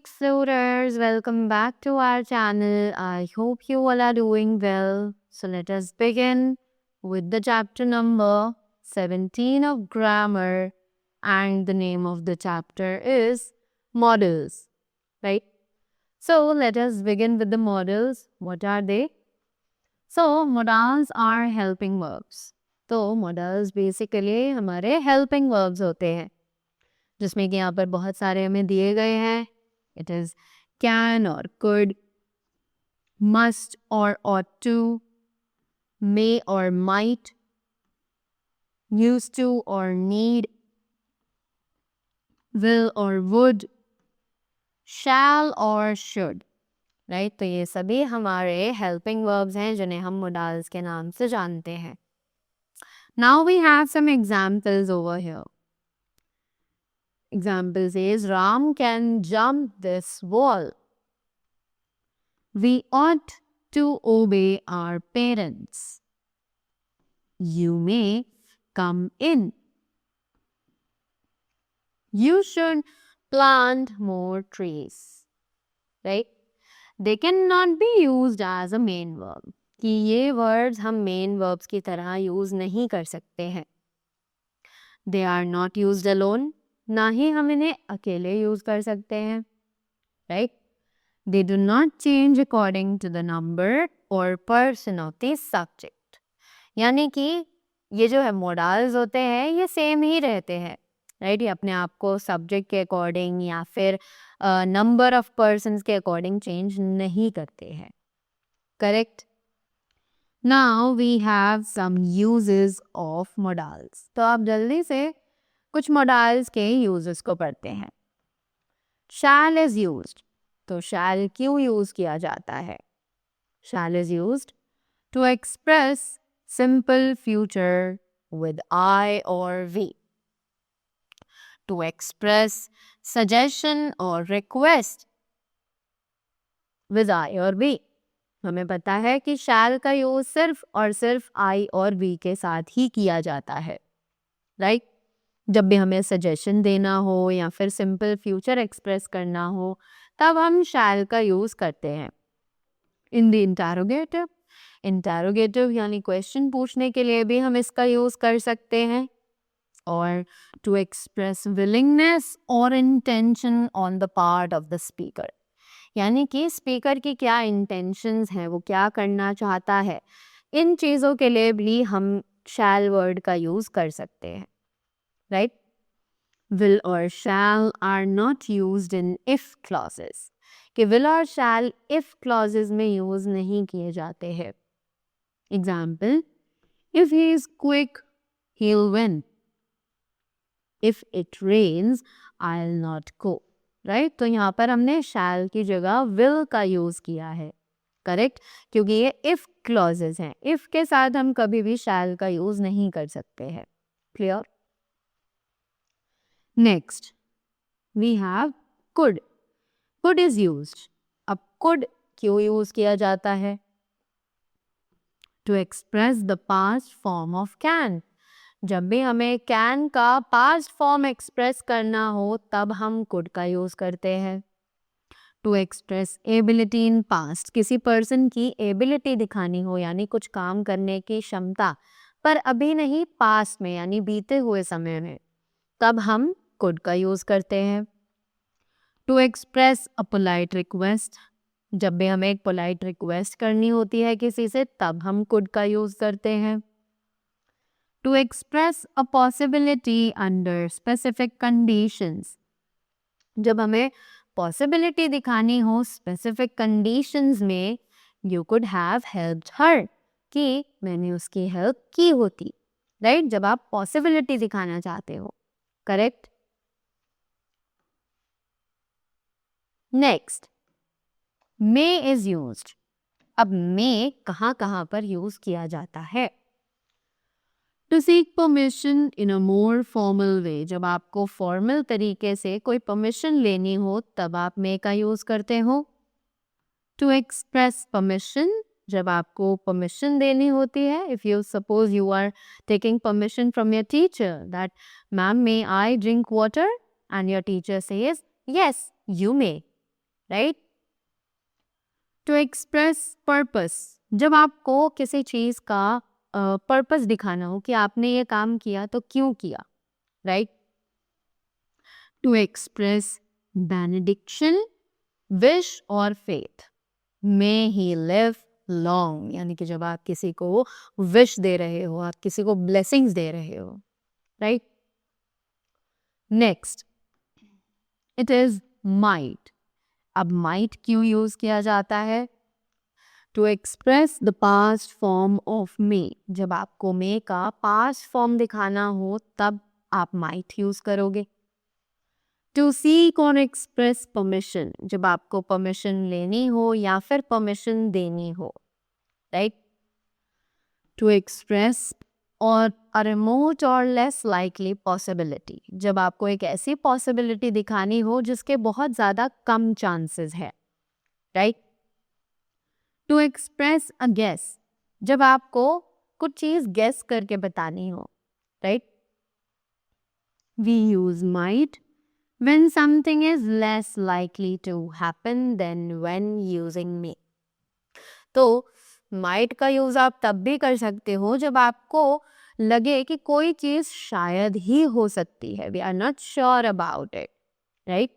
explorers, welcome back to our channel. I hope you all are doing well. So let us begin with the chapter number 17 of grammar, and the name of the chapter is models, right? So let us begin with the models. What are they? So modals are helping verbs. तो modals basically हमारे helping verbs होते हैं, जिसमें कि यहाँ पर बहुत सारे हमें दिए गए हैं. It is can or could, must or ought to, may or might, used to or need, will or would, shall or should. Right तो ये सभी हमारे हेल्पिंग वर्ब्स हैं जिन्हें हम मोडाल्स के नाम से जानते हैं. Now we have some examples over here. Example says Ram can jump this wall. We ought to obey our parents. You may come in. You should plant more trees. Right? They cannot be used as a main verb. कि ये words हम main verbs की तरह use नहीं कर सकते हैं. They are not used alone. ना ही हम इन्हें अकेले use कर सकते हैं. Right? They do not change according to the number or person of the subject. यानी कि ये जो है modals होते हैं ये सेम ही रहते हैं. राइट ये अपने आप को सब्जेक्ट के अकॉर्डिंग या फिर नंबर ऑफ पर्सन्स के अकॉर्डिंग चेंज नहीं करते हैं. Correct. Now we have some uses of modals. तो आप जल्दी से कुछ मोडाल्स के यूजेस को पढ़ते हैं. Shall is used. तो शैल क्यों यूज किया जाता है? Shall is used to express simple future with I or we. To express suggestion or request with I or we. हमें पता है कि shall का यूज सिर्फ और सिर्फ I और we के साथ ही किया जाता है. राइट जब भी हमें सजेशन देना हो या फिर सिंपल फ्यूचर एक्सप्रेस करना हो तब हम shall का यूज करते हैं. In the interrogative. इंटरोगेटिव यानी क्वेश्चन पूछने के लिए भी हम इसका यूज कर सकते हैं. और टू एक्सप्रेस विलिंगनेस और intention on the part of the speaker. यानी कि स्पीकर की क्या इंटेंशंस हैं, वो क्या करना चाहता है, इन चीज़ों के लिए भी हम शैल वर्ड का यूज कर सकते हैं. राइट. विल और shall are not used in if clauses. कि विल और शैल इफ क्लॉजेस में यूज नहीं किए जाते हैं. Example if he is quick he will win. If it rains, I'll not go. Right तो यहाँ पर हमने shall की जगह will का यूज किया है. करेक्ट क्योंकि ये if clauses हैं. if के साथ हम कभी भी shall का यूज नहीं कर सकते हैं. Clear. Next we have could. could is used. अब could क्यों यूज किया जाता है? To express the past form of can. जब भी हमें कैन का पास्ट फॉर्म एक्सप्रेस करना हो तब हम कुड का यूज करते हैं. To express ability in past. किसी पर्सन की एबिलिटी दिखानी हो यानी कुछ काम करने की क्षमता पर अभी नहीं पास्ट में यानी बीते हुए समय में तब हम कुड का यूज करते हैं. To express a polite request. जब भी हमें एक पोलाइट रिक्वेस्ट करनी होती है किसी से तब हम कुड का यूज करते हैं. To express a possibility under specific conditions. जब हमें possibility दिखानी हो specific conditions में you could have helped her. कि मैंने उसकी help की होती. राइट जब आप possibility दिखाना चाहते हो. Correct. Next may is used. अब may कहाँ कहाँ पर यूज किया जाता है? To seek permission in a more formal way. जब आपको फॉर्मल तरीके से कोई परमिशन लेनी हो तब आप may का यूज करते हो. To express permission. जब आपको परमिशन देनी होती है. If you suppose you are taking permission from your teacher that ma'am may I drink water and your teacher says yes you may. Right. To express purpose, जब आपको किसी चीज का पर्पस दिखाना हो कि आपने ये काम किया तो क्यों किया, right. To express benediction, wish और faith, may he live long, यानी कि जब आप किसी को विश दे रहे हो, आप किसी को ब्लेसिंग्स दे रहे हो, right. Next, it is might. अब माइट क्यों यूज किया जाता है? To express the past form of may, जब आपको मे का पास्ट फॉर्म दिखाना हो तब आप माइट यूज करोगे। टू सीक और एक्सप्रेस परमिशन, जब आपको परमिशन लेनी हो या फिर परमिशन देनी हो, राइट। टू एक्सप्रेस और अ रिमोट और लेस लाइकली पॉसिबिलिटी, जब आपको एक ऐसी पॉसिबिलिटी दिखानी हो जिसके बहुत ज़्यादा कम चांसेस है, right. To express a guess, जब आपको कुछ चीज़ गेस करके बतानी हो, right. We use might when something is less likely to happen than when using may. तो might का यूज आप तब भी कर सकते हो जब आपको लगे कि कोई चीज शायद ही हो सकती है, we are not sure about it, right.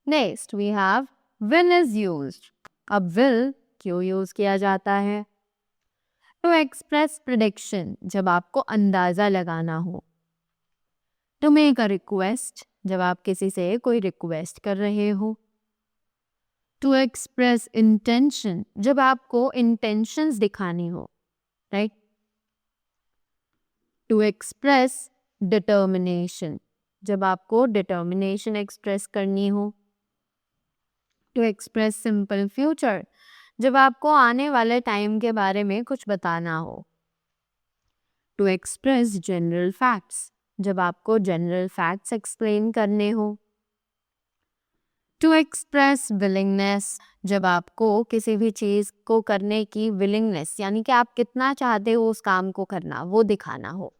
Next we have will is used। अब will क्यों यूज किया जाता है? टू एक्सप्रेस प्रिडिक्शन, जब आपको अंदाजा लगाना हो। टू मेक अ रिक्वेस्ट, जब आप किसी से कोई रिक्वेस्ट कर रहे हो। टू एक्सप्रेस इंटेंशन, जब आपको इंटेंशंस दिखानी हो, राइट। टू एक्सप्रेस डिटर्मिनेशन, जब आपको डिटर्मिनेशन एक्सप्रेस करनी हो। टू एक्सप्रेस सिंपल फ्यूचर, जब आपको आने वाले टाइम के बारे में कुछ बताना हो। टू एक्सप्रेस जनरल फैक्ट्स, जब आपको जनरल फैक्ट्स एक्सप्लेन करने हो। टू एक्सप्रेस विलिंगनेस, जब आपको किसी भी चीज को करने की विलिंगनेस, यानी कि आप कितना चाहते हो उस काम को करना, वो दिखाना हो।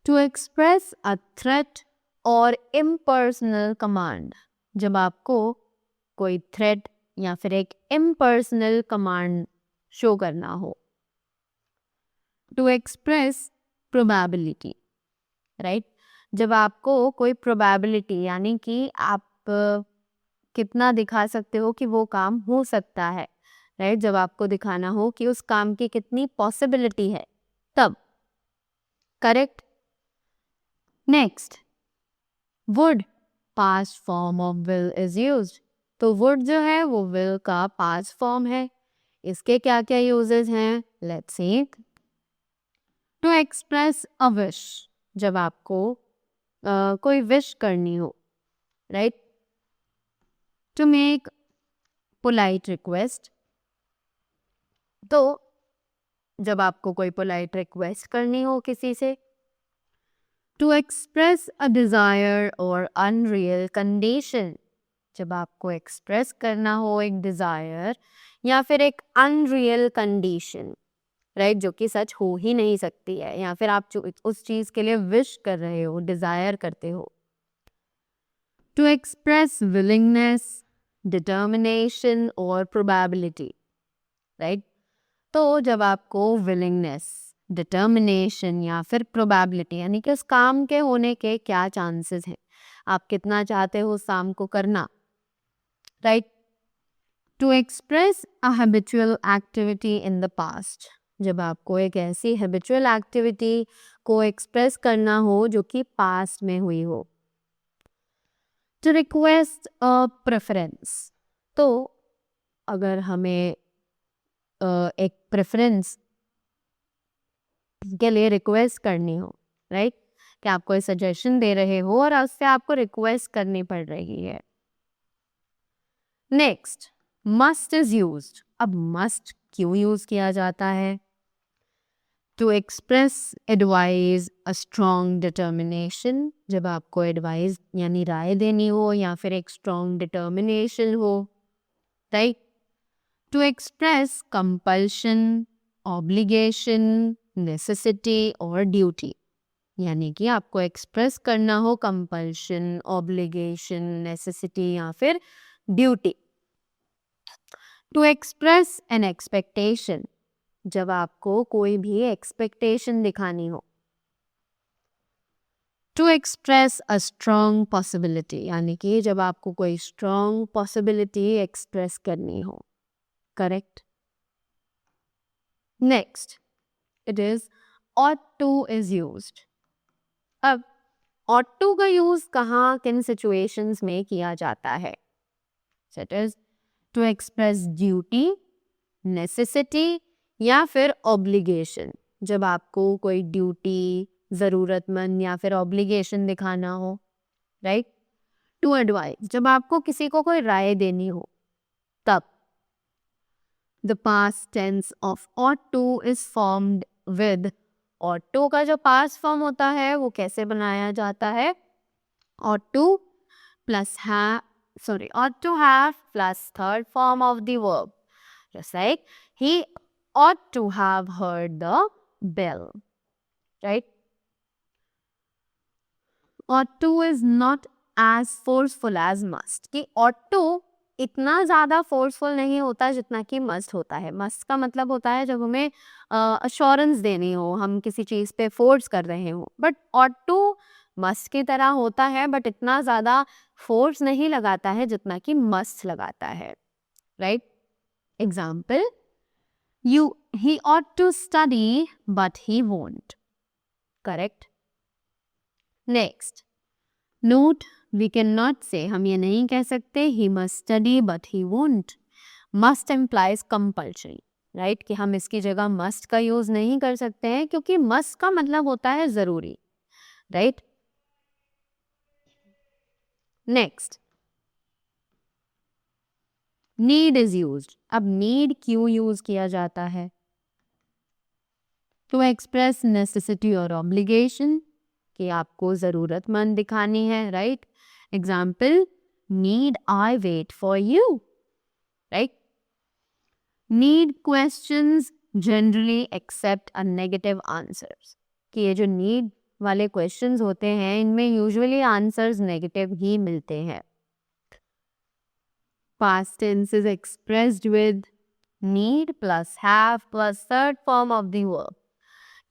टू एक्सप्रेस अ थ्रेट और इम्पर्सनल कमांड, जब आपको कोई थ्रेट या फिर एक इम्पर्सनल कमांड शो करना हो। टू एक्सप्रेस प्रोबेबिलिटी, राइट, जब आपको कोई प्रोबेबिलिटी यानी कि आप कितना दिखा सकते हो कि वो काम हो सकता है, राइट, जब आपको दिखाना हो कि उस काम की कितनी पॉसिबिलिटी है तब, correct. Next, would past form of will is used. तो वुड जो है वो विल का पास्ट फॉर्म है। इसके क्या क्या यूजेस हैं, let's see. To express a wish, जब आपको कोई विश करनी हो, right. To make polite request, तो जब आपको कोई पोलाइट रिक्वेस्ट करनी हो किसी से। टू एक्सप्रेस अ डिजायर और अनरियल कंडीशन, जब आपको एक्सप्रेस करना हो एक डिजायर या फिर एक अनरियल कंडीशन, राइट, जो कि सच हो ही नहीं सकती है, या फिर आप जो उस चीज के लिए विश कर रहे हो, डिजायर करते हो। टू एक्सप्रेस विलिंगनेस, डिटर्मिनेशन और प्रोबेबिलिटी, राइट। तो जब आपको विलिंगनेस, डिटर्मिनेशन या फिर प्रोबेबिलिटी, यानी कि उस काम के होने के क्या चांसेस हैं, आप कितना चाहते हो उस काम को करना, right. To express a habitual activity in the past, जब आपको एक ऐसी हैबिचुअल एक्टिविटी को एक्सप्रेस करना हो जो कि पास्ट में हुई हो। टू रिक्वेस्ट अ प्रेफरेंस, तो अगर हमें एक प्रेफरेंस के लिए रिक्वेस्ट करनी हो, राइट, कि आप कोई सजेशन दे रहे हो और उससे आपको रिक्वेस्ट करनी पड़ रही है। Next, must is used. अब मस्ट क्यों यूज किया जाता है? To express advise a strong determination, जब आपको एडवाइस यानी राय देनी हो या फिर एक स्ट्रॉन्ग डिटर्मिनेशन हो, right. To express compulsion, obligation, necessity और ड्यूटी, यानी कि आपको एक्सप्रेस करना हो कंपल्शन, ऑब्लिगेशन, नेसेसिटी या फिर duty. To express an expectation, जब आपको कोई भी एक्सपेक्टेशन दिखानी हो। To express a strong possibility, यानी कि जब आपको कोई स्ट्रॉन्ग पॉसिबिलिटी एक्सप्रेस करनी हो। Correct. Next, it is ought to is used। अब ought to का यूज कहाँ किन सिचुएशंस में किया जाता है? It is to express duty, necessity या फिर ऑब्लिगेशन, जब आपको कोई ड्यूटी, जरूरतमंद या फिर ऑब्लिगेशन दिखाना हो। राइट। टू एडवाइस, जब आपको किसी को कोई राय देनी हो तब। The past tense of ought to is formed with, ought to का जो पास्ट फॉर्म होता है वो कैसे बनाया जाता है? ought to plus ought to have plus third form of the verb, just like he ought to have heard the bell, right? ought to is not as forceful as must, कि ought to इतना ज़्यादा forceful नहीं होता जितना कि must होता है। Must का मतलब होता है जब हमें अश्योरेंस देनी हो, हम किसी चीज़ पे फोर्स कर रहे हो, बट ought to मस्ट की तरह होता है, बट इतना ज़्यादा फोर्स नहीं लगाता है जितना कि मस्ट लगाता है। Right. Example, he ought to study but he won't। Correct. Next, note, we cannot say, हम ये नहीं कह सकते he must study but he won't। must implies compulsory, right? कि हम इसकी जगह must का यूज नहीं कर सकते हैं क्योंकि must का मतलब होता है जरूरी। Right. Next, need is used। अब need क्यों यूज किया जाता है? टू एक्सप्रेस नेसेसिटी और ऑब्लिगेशन, कि आपको जरूरतमंद दिखानी है। Right. Example, need I wait for you. Right. Need questions generally accept a negative answers, कि ये जो नीड वाले क्वेश्चंस होते हैं इनमें यूजुअली आंसर्स नेगेटिव ही मिलते हैं। Past tense is expressed with need plus have plus third form of the verb,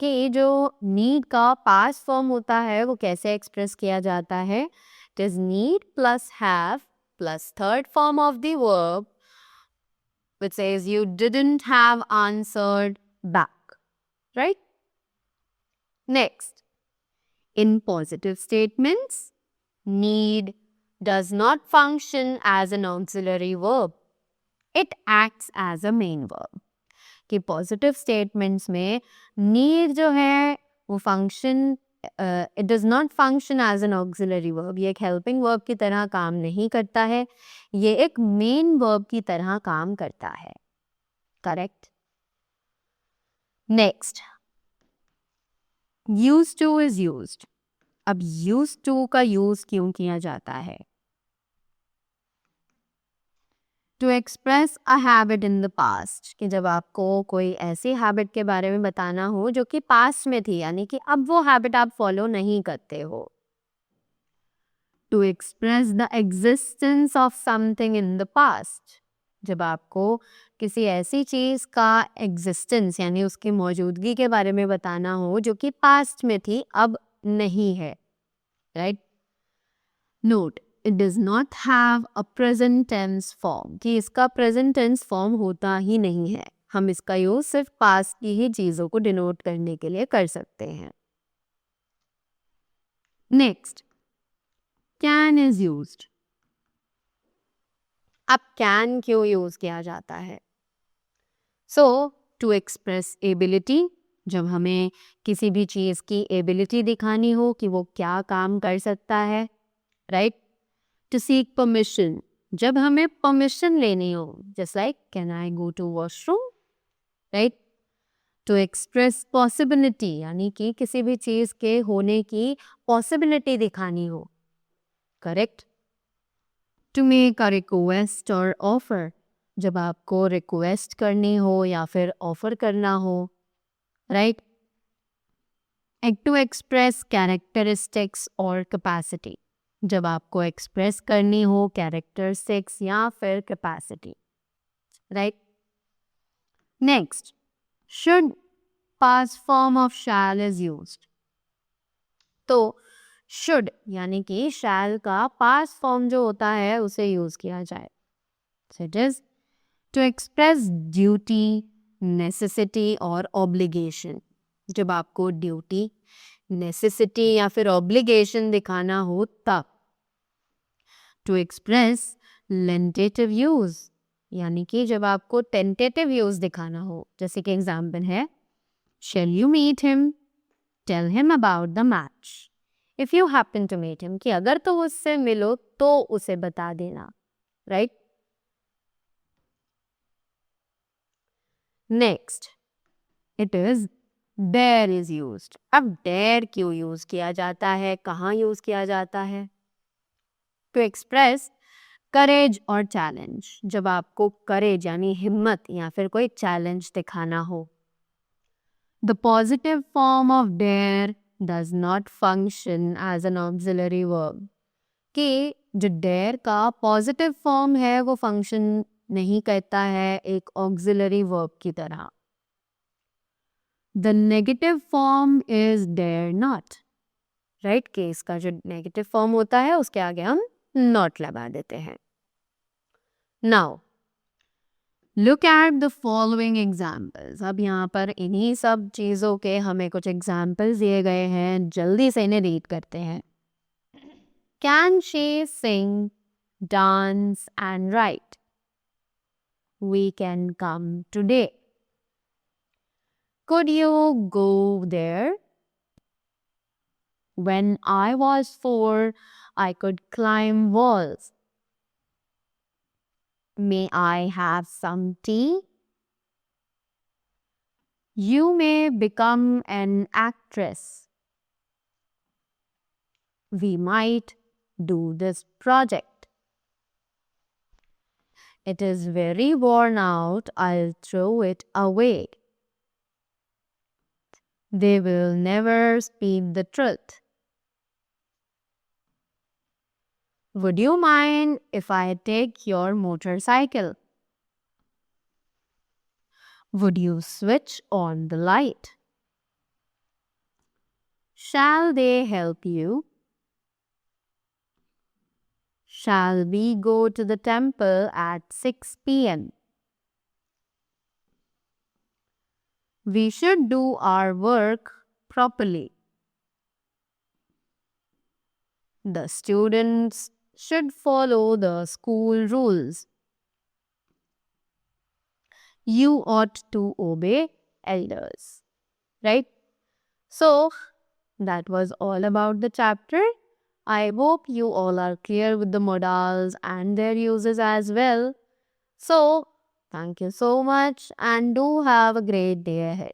कि जो नीड का पास्ट फॉर्म होता है वो कैसे एक्सप्रेस किया जाता है? It is need plus have plus third form of the verb which says you didn't have answered back. Right? Next, in positive statements, need does not function as an auxiliary verb. It acts as a main verb. कि positive statements में need जो है वो function, it does not function as an auxiliary verb, ये एक helping verb की तरह काम नहीं करता है, ये एक मेन वर्ब की तरह काम करता है। Correct. Next, use to is used. अब यूज टू का यूज क्यों किया जाता है? To express a habit in the past, कि जब आपको कोई ऐसी हैबिट के बारे में बताना हो जो कि पास्ट में थी, यानी कि अब वो हैबिट आप फॉलो नहीं करते हो। To express the existence of something in the past, जब आपको किसी ऐसी चीज का एग्जिस्टेंस यानी उसकी मौजूदगी के बारे में बताना हो जो कि पास्ट में थी अब नहीं है। Right. Note, it does not have a present tense form, कि इसका प्रेजेंट टेंस फॉर्म होता ही नहीं है, हम इसका यूज सिर्फ पास्ट की ही चीजों को डिनोट करने के लिए कर सकते हैं। Next, can is used. अब कैन क्यों यूज किया जाता है? सो टू एक्सप्रेस एबिलिटी, जब हमें किसी भी चीज की एबिलिटी दिखानी हो कि वो क्या काम कर सकता है। राइट। टू सीक परमिशन, जब हमें परमिशन लेनी हो, just like can I go to washroom. Right. To express possibility, यानी कि किसी भी चीज के होने की पॉसिबिलिटी दिखानी हो। Correct. To make a request और ऑफर, जब आपको रिक्वेस्ट करनी हो या फिर ऑफर करना हो। राइट। एक टू एक्सप्रेस कैरेक्टरिस्टिक्स और कैपेसिटी, जब आपको एक्सप्रेस करनी हो कैरेक्टरिस्टिक्स या फिर capacity, right. Next, should past form of shall is used. तो शुड यानी कि शैल का पास्ट फॉर्म जो होता है उसे यूज किया जाए। So it is to express duty, necessity और obligation। जब आपको ड्यूटी, नेसेसिटी या फिर ऑब्लिगेशन दिखाना हो तब। टू एक्सप्रेस लेंटेटिव यूज यानी कि जब आपको टेंटेटिव यूज दिखाना हो, जैसे कि एग्जाम्पल है shall you meet him, tell him about the match. If you happen to meet him, कि अगर तो उससे मिलो तो उसे बता देना, right. Next, it is dare is used. अब डेयर क्यों यूज किया जाता है, कहाँ यूज किया जाता है? टू एक्सप्रेस करेज और चैलेंज, जब आपको करेज यानी हिम्मत या फिर कोई चैलेंज दिखाना हो। The positive form of dare does not function as an auxiliary verb, कि जो डेयर का पॉजिटिव फॉर्म है वो फंक्शन नहीं करता है एक ऑक्सिलरी वर्ब की तरह। The negative form is dare not, right, कि इसका जो नेगेटिव फॉर्म होता है उसके आगे हम नॉट लगा देते हैं। Now look at the following examples. अब यहाँ पर इन्हीं सब चीज़ों के हमें कुछ एग्जाम्पल्स दिए गए हैं, जल्दी से इन्हें रीड करते हैं। Can she sing, dance and write? We can come today. Could you go there? When I was 4, I could climb walls. May I have some tea? You may become an actress. We might do this project. It is very worn out. I'll throw it away. They will never speak the truth. Would you mind if I take your motorcycle? Would you switch on the light? Shall they help you? Shall we go to the temple at 6 p.m.? We should do our work properly. The students should follow the school rules. You ought to obey elders. Right? So, that was all about the chapter. I hope you all are clear with the modals and their uses as well. So, thank you so much and do have a great day ahead.